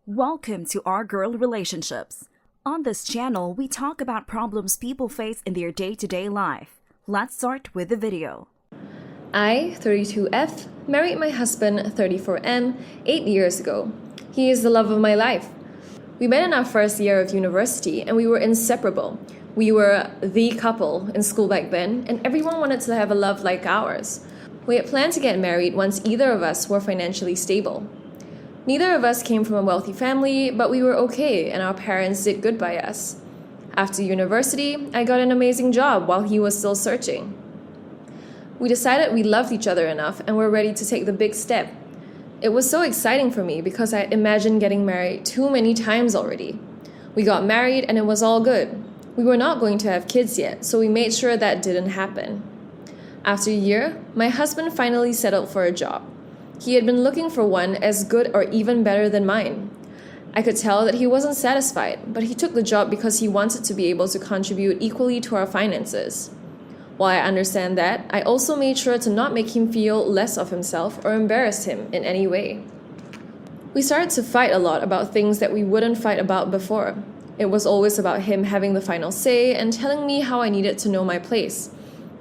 Welcome to Our Girl Relationships. On this channel, we talk about problems people face in their day-to-day life. Let's start with the video. I, 32F, married my husband, 34M, 8 years ago. He is the love of my life. We met in our first year of university and we were inseparable. We were the couple in school back then, and everyone wanted to have a love like ours. We had planned to get married once either of us were financially stable. Neither of us came from a wealthy family, but we were okay and our parents did good by us. After university, I got an amazing job while he was still searching. We decided we loved each other enough and were ready to take the big step. It was so exciting for me because I imagined getting married too many times already. We got married and it was all good. We were not going to have kids yet, so we made sure that didn't happen. After a year, my husband finally settled for a job. He had been looking for one as good or even better than mine. I could tell that he wasn't satisfied, but he took the job because he wanted to be able to contribute equally to our finances. While I understand that, I also made sure to not make him feel less of himself or embarrass him in any way. We started to fight a lot about things that we wouldn't fight about before. It was always about him having the final say and telling me how I needed to know my place.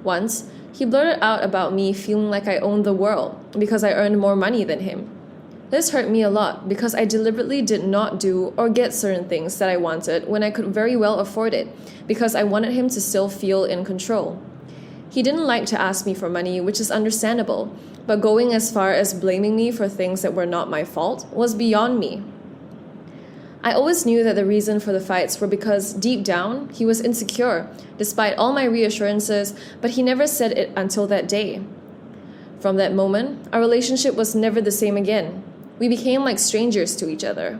Once, he blurted out about me feeling like I owned the world because I earned more money than him. This hurt me a lot because I deliberately did not do or get certain things that I wanted when I could very well afford it because I wanted him to still feel in control. He didn't like to ask me for money, which is understandable, but going as far as blaming me for things that were not my fault was beyond me. I always knew that the reason for the fights were because deep down, he was insecure, despite all my reassurances, but he never said it until that day. From that moment, our relationship was never the same again. We became like strangers to each other.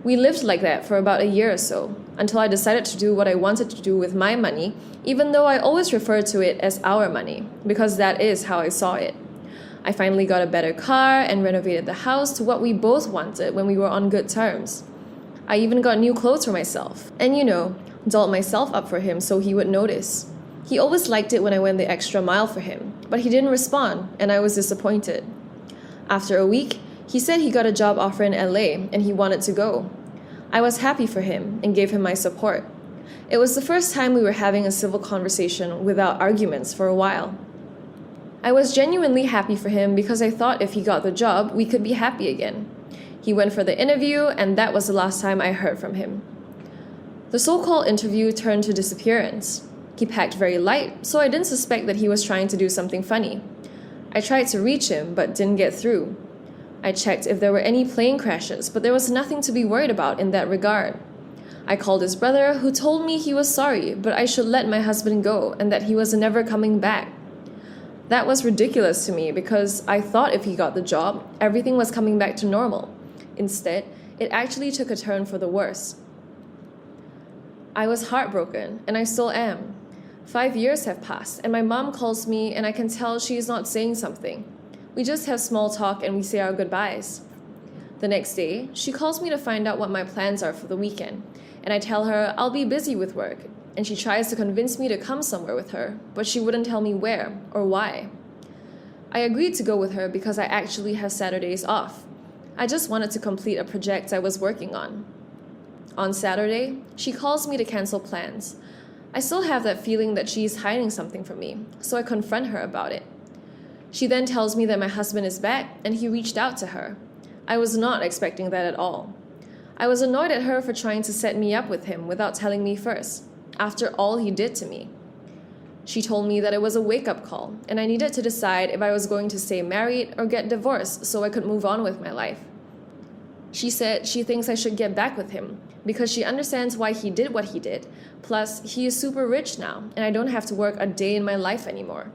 We lived like that for about a year or so, until I decided to do what I wanted to do with my money, even though I always referred to it as our money, because that is how I saw it. I finally got a better car and renovated the house to what we both wanted when we were on good terms. I even got new clothes for myself, and dolled myself up for him so he would notice. He always liked it when I went the extra mile for him, but he didn't respond, and I was disappointed. After a week, he said he got a job offer in LA and he wanted to go. I was happy for him and gave him my support. It was the first time we were having a civil conversation without arguments for a while. I was genuinely happy for him because I thought if he got the job, we could be happy again. He went for the interview, and that was the last time I heard from him. The so-called interview turned to disappearance. He packed very light, so I didn't suspect that he was trying to do something funny. I tried to reach him, but didn't get through. I checked if there were any plane crashes, but there was nothing to be worried about in that regard. I called his brother, who told me he was sorry, but I should let my husband go and that he was never coming back. That was ridiculous to me because I thought if he got the job, everything was coming back to normal. Instead, it actually took a turn for the worse. I was heartbroken, and I still am. 5 years have passed, and my mom calls me, and I can tell she is not saying something. We just have small talk and we say our goodbyes. The next day, she calls me to find out what my plans are for the weekend, and I tell her I'll be busy with work. And she tries to convince me to come somewhere with her, but she wouldn't tell me where or why. I agreed to go with her because I actually have Saturdays off. I just wanted to complete a project I was working on. On Saturday, she calls me to cancel plans. I still have that feeling that she is hiding something from me, so I confront her about it. She then tells me that my husband is back and he reached out to her. I was not expecting that at all. I was annoyed at her for trying to set me up with him without telling me first, after all he did to me. She told me that it was a wake-up call, and I needed to decide if I was going to stay married or get divorced so I could move on with my life. She said she thinks I should get back with him because she understands why he did what he did. Plus, he is super rich now, and I don't have to work a day in my life anymore.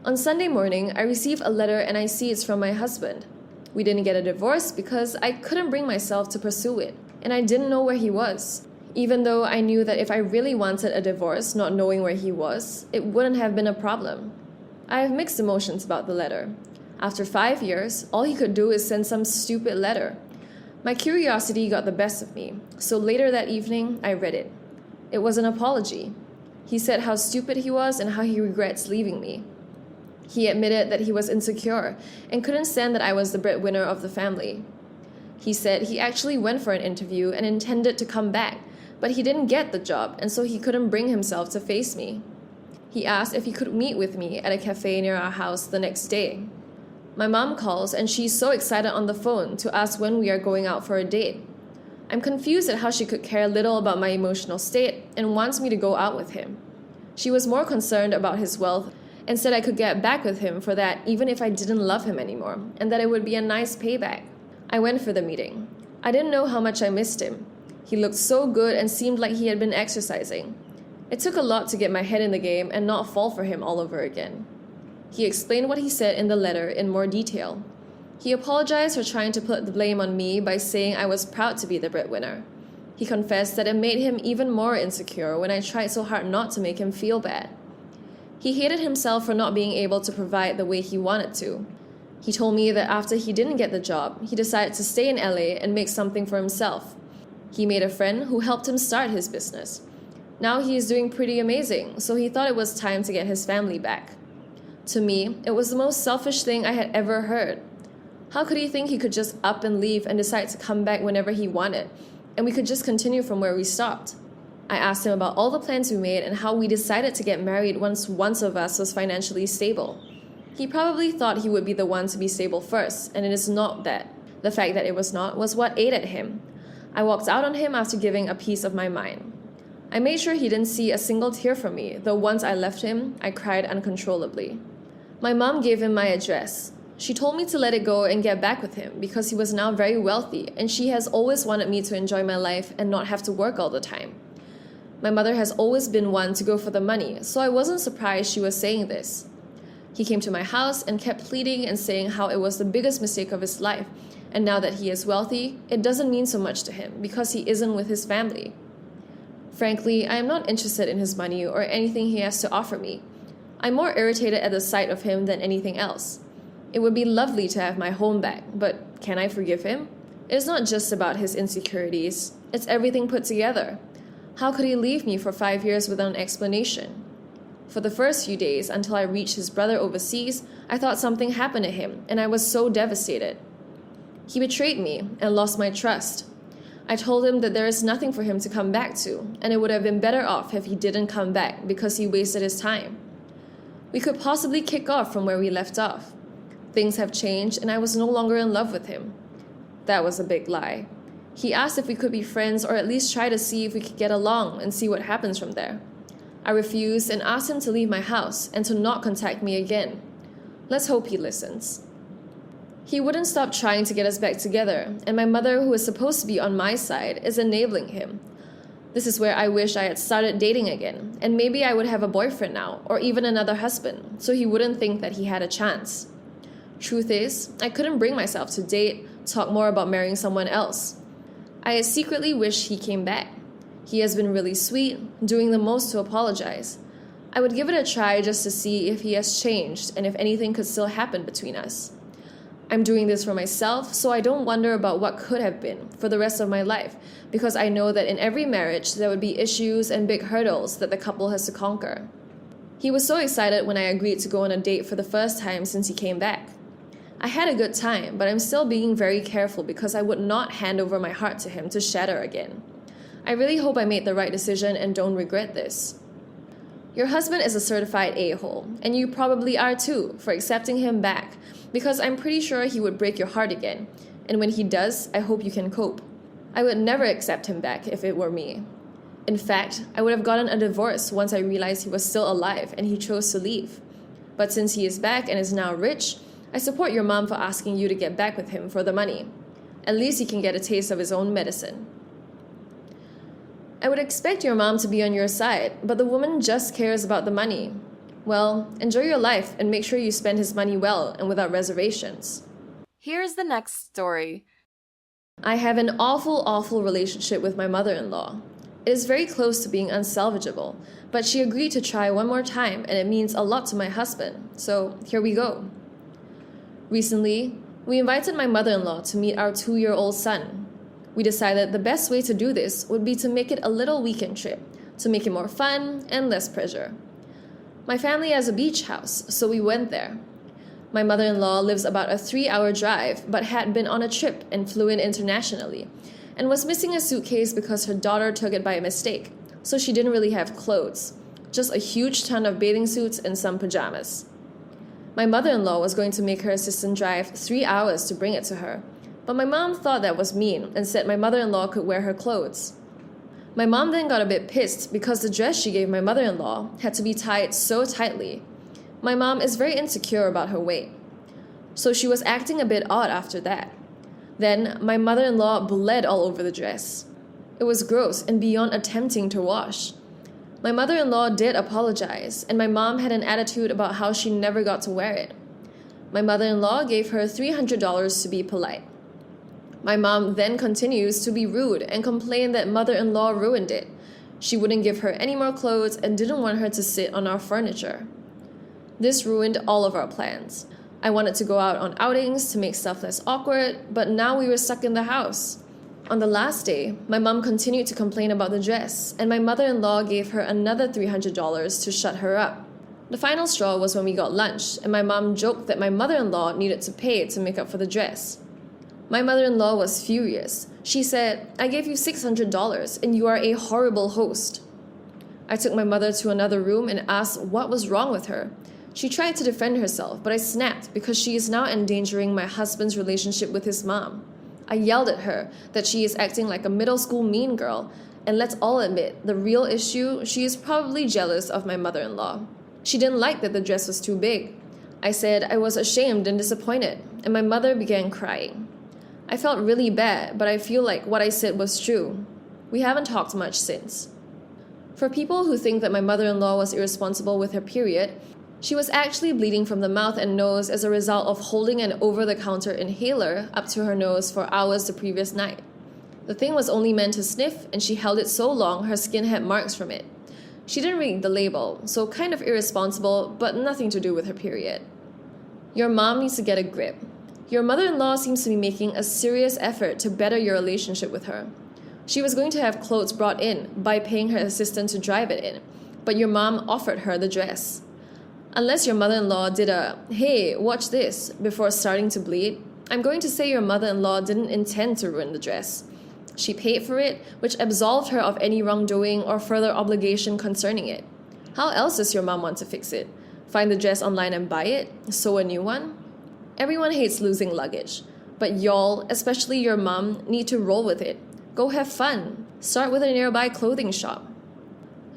On Sunday morning, I receive a letter and I see it's from my husband. We didn't get a divorce because I couldn't bring myself to pursue it, and I didn't know where he was. Even though I knew that if I really wanted a divorce, not knowing where he was, it wouldn't have been a problem. I have mixed emotions about the letter. After 5 years, all he could do is send some stupid letter. My curiosity got the best of me, so later that evening, I read it. It was an apology. He said how stupid he was and how he regrets leaving me. He admitted that he was insecure and couldn't stand that I was the breadwinner of the family. He said he actually went for an interview and intended to come back, but he didn't get the job, and so he couldn't bring himself to face me. He asked if he could meet with me at a cafe near our house the next day. My mom calls, and she's so excited on the phone to ask when we are going out for a date. I'm confused at how she could care little about my emotional state and wants me to go out with him. She was more concerned about his wealth and said I could get back with him for that even if I didn't love him anymore, and that it would be a nice payback. I went for the meeting. I didn't know how much I missed him. He looked so good and seemed like he had been exercising. It took a lot to get my head in the game and not fall for him all over again. He explained what he said in the letter in more detail. He apologized for trying to put the blame on me by saying I was proud to be the breadwinner. He confessed that it made him even more insecure when I tried so hard not to make him feel bad. He hated himself for not being able to provide the way he wanted to. He told me that after he didn't get the job, he decided to stay in LA and make something for himself. He made a friend who helped him start his business. Now he is doing pretty amazing, so he thought it was time to get his family back. To me, it was the most selfish thing I had ever heard. How could he think he could just up and leave and decide to come back whenever he wanted, and we could just continue from where we stopped? I asked him about all the plans we made and how we decided to get married once one of us was financially stable. He probably thought he would be the one to be stable first, and it is not that. The fact that it was not was what ate at him. I walked out on him after giving a piece of my mind. I made sure he didn't see a single tear from me, though once I left him, I cried uncontrollably. My mom gave him my address. She told me to let it go and get back with him because he was now very wealthy, and she has always wanted me to enjoy my life and not have to work all the time. My mother has always been one to go for the money, so I wasn't surprised she was saying this. He came to my house and kept pleading and saying how it was the biggest mistake of his life, and now that he is wealthy, it doesn't mean so much to him because he isn't with his family. Frankly, I am not interested in his money or anything he has to offer me. I'm more irritated at the sight of him than anything else. It would be lovely to have my home back, but can I forgive him? It's not just about his insecurities, it's everything put together. How could he leave me for 5 years without an explanation? For the first few days, until I reached his brother overseas, I thought something happened to him, and I was so devastated. He betrayed me and lost my trust. I told him that there is nothing for him to come back to, and it would have been better off if he didn't come back because he wasted his time. We could possibly kick off from where we left off. Things have changed, and I was no longer in love with him. That was a big lie. He asked if we could be friends or at least try to see if we could get along and see what happens from there. I refused and asked him to leave my house and to not contact me again. Let's hope he listens. He wouldn't stop trying to get us back together, and my mother, who is supposed to be on my side, is enabling him. This is where I wish I had started dating again, and maybe I would have a boyfriend now, or even another husband, so he wouldn't think that he had a chance. Truth is, I couldn't bring myself to date, talk more about marrying someone else. I secretly wish he came back. He has been really sweet, doing the most to apologize. I would give it a try just to see if he has changed and if anything could still happen between us. I'm doing this for myself, so I don't wonder about what could have been for the rest of my life, because I know that in every marriage there would be issues and big hurdles that the couple has to conquer. He was so excited when I agreed to go on a date for the first time since he came back. I had a good time, but I'm still being very careful because I would not hand over my heart to him to shatter again. I really hope I made the right decision and don't regret this. Your husband is a certified a-hole, and you probably are too, for accepting him back, because I'm pretty sure he would break your heart again, and when he does, I hope you can cope. I would never accept him back if it were me. In fact, I would have gotten a divorce once I realized he was still alive and he chose to leave. But since he is back and is now rich, I support your mom for asking you to get back with him for the money. At least he can get a taste of his own medicine. I would expect your mom to be on your side, but the woman just cares about the money. Well, enjoy your life and make sure you spend his money well and without reservations. Here's the next story. I have an awful relationship with my mother-in-law. It is very close to being unsalvageable, but she agreed to try one more time and it means a lot to my husband, so here we go. Recently, we invited my mother-in-law to meet our 2-year-old son. We decided the best way to do this would be to make it a little weekend trip, to make it more fun and less pressure. My family has a beach house, so we went there. My mother-in-law lives about a 3-hour drive, but had been on a trip and flew in internationally, and was missing a suitcase because her daughter took it by mistake, so she didn't really have clothes, just a huge ton of bathing suits and some pajamas. My mother-in-law was going to make her assistant drive 3 hours to bring it to her, but my mom thought that was mean and said my mother-in-law could wear her clothes. My mom then got a bit pissed because the dress she gave my mother-in-law had to be tied so tightly. My mom is very insecure about her weight, so she was acting a bit odd after that. Then my mother-in-law bled all over the dress. It was gross and beyond attempting to wash. My mother-in-law did apologize, and my mom had an attitude about how she never got to wear it. My mother-in-law gave her $300 to be polite. My mom then continues to be rude and complained that mother-in-law ruined it. She wouldn't give her any more clothes and didn't want her to sit on our furniture. This ruined all of our plans. I wanted to go out on outings to make stuff less awkward, but now we were stuck in the house. On the last day, my mom continued to complain about the dress, and my mother-in-law gave her another $300 to shut her up. The final straw was when we got lunch, and my mom joked that my mother-in-law needed to pay to make up for the dress. My mother-in-law was furious. She said, "I gave you $600 and you are a horrible host." I took my mother to another room and asked what was wrong with her. She tried to defend herself, but I snapped because she is now endangering my husband's relationship with his mom. I yelled at her that she is acting like a middle school mean girl, and let's all admit, the real issue, she is probably jealous of my mother-in-law. She didn't like that the dress was too big. I said I was ashamed and disappointed, and my mother began crying. I felt really bad, but I feel like what I said was true. We haven't talked much since. For people who think that my mother-in-law was irresponsible with her period, she was actually bleeding from the mouth and nose as a result of holding an over-the-counter inhaler up to her nose for hours the previous night. The thing was only meant to sniff, and she held it so long her skin had marks from it. She didn't read the label, so kind of irresponsible, but nothing to do with her period. Your mom needs to get a grip. Your mother-in-law seems to be making a serious effort to better your relationship with her. She was going to have clothes brought in by paying her assistant to drive it in, but your mom offered her the dress. Unless your mother-in-law did a, "Hey, watch this," before starting to bleed, I'm going to say your mother-in-law didn't intend to ruin the dress. She paid for it, which absolved her of any wrongdoing or further obligation concerning it. How else does your mom want to fix it? Find the dress online and buy it? Sew a new one? Everyone hates losing luggage, but y'all, especially your mom, need to roll with it. Go have fun. Start with a nearby clothing shop.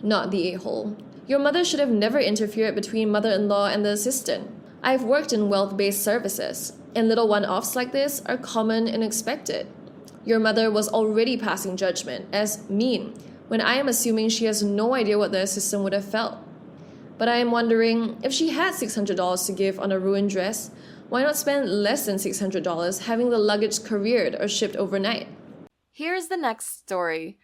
Not the a-hole. Your mother should have never interfered between mother-in-law and the assistant. I've worked in wealth-based services, and little one-offs like this are common and expected. Your mother was already passing judgment as mean, when I am assuming she has no idea what the assistant would have felt. But I am wondering, if she had $600 to give on a ruined dress, why not spend less than $600 having the luggage couriered or shipped overnight? Here's the next story.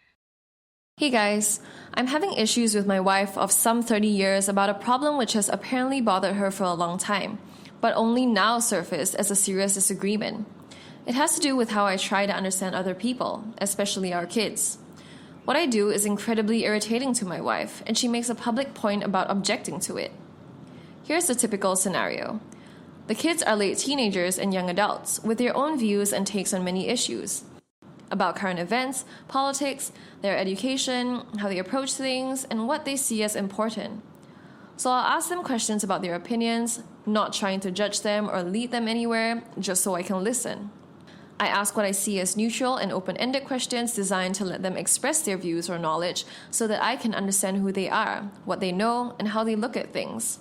Hey guys, I'm having issues with my wife of some 30 years about a problem which has apparently bothered her for a long time, but only now surfaced as a serious disagreement. It has to do with how I try to understand other people, especially our kids. What I do is incredibly irritating to my wife, and she makes a public point about objecting to it. Here's the typical scenario. The kids are late teenagers and young adults with their own views and takes on many issues. About current events, politics, their education, how they approach things, and what they see as important. So I'll ask them questions about their opinions, not trying to judge them or lead them anywhere, just so I can listen. I ask what I see as neutral and open-ended questions designed to let them express their views or knowledge so that I can understand who they are, what they know, and how they look at things.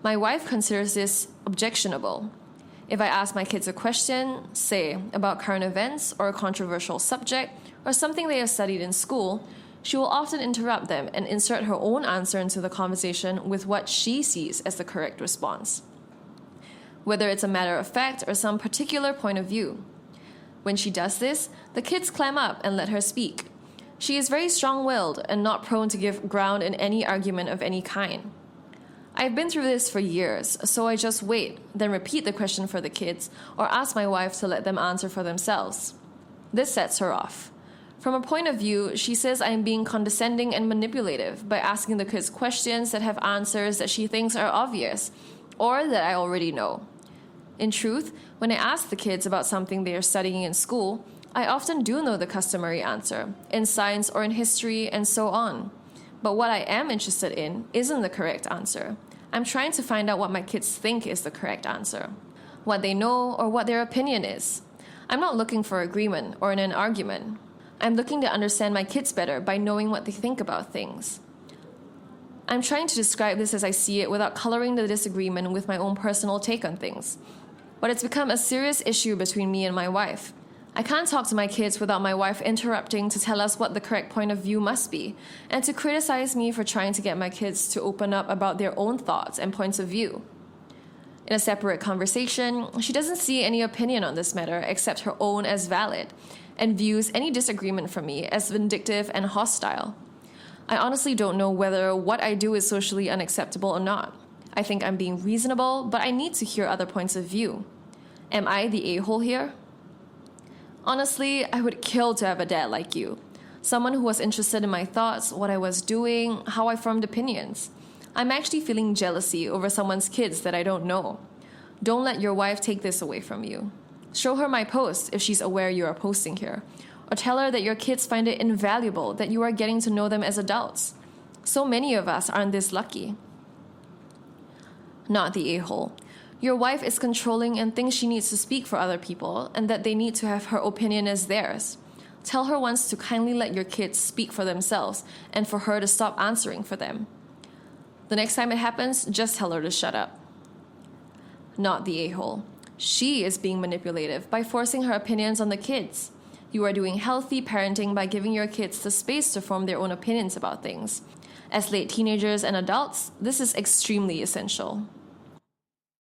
My wife considers this objectionable. If I ask my kids a question, say, about current events or a controversial subject or something they have studied in school, she will often interrupt them and insert her own answer into the conversation with what she sees as the correct response, whether it's a matter of fact or some particular point of view. When she does this, the kids clam up and let her speak. She is very strong-willed and not prone to give ground in any argument of any kind. I've been through this for years, so I just wait, then repeat the question for the kids, or ask my wife to let them answer for themselves. This sets her off. From her point of view, she says I am being condescending and manipulative by asking the kids questions that have answers that she thinks are obvious, or that I already know. In truth, when I ask the kids about something they are studying in school, I often do know the customary answer, in science or in history and so on. But what I am interested in isn't the correct answer. I'm trying to find out what my kids think is the correct answer, what they know or what their opinion is. I'm not looking for agreement or in an argument. I'm looking to understand my kids better by knowing what they think about things. I'm trying to describe this as I see it without coloring the disagreement with my own personal take on things. But it's become a serious issue between me and my wife. I can't talk to my kids without my wife interrupting to tell us what the correct point of view must be, and to criticize me for trying to get my kids to open up about their own thoughts and points of view. In a separate conversation, she doesn't see any opinion on this matter except her own as valid, and views any disagreement from me as vindictive and hostile. I honestly don't know whether what I do is socially unacceptable or not. I think I'm being reasonable, but I need to hear other points of view. Am I the a-hole here? Honestly, I would kill to have a dad like you. Someone who was interested in my thoughts, what I was doing, how I formed opinions. I'm actually feeling jealousy over someone's kids that I don't know. Don't let your wife take this away from you. Show her my post if she's aware you are posting here. Or tell her that your kids find it invaluable that you are getting to know them as adults. So many of us aren't this lucky. Not the a-hole. Your wife is controlling and thinks she needs to speak for other people and that they need to have her opinion as theirs. Tell her once to kindly let your kids speak for themselves and for her to stop answering for them. The next time it happens, just tell her to shut up. Not the a-hole. She is being manipulative by forcing her opinions on the kids. You are doing healthy parenting by giving your kids the space to form their own opinions about things. As late teenagers and adults, this is extremely essential.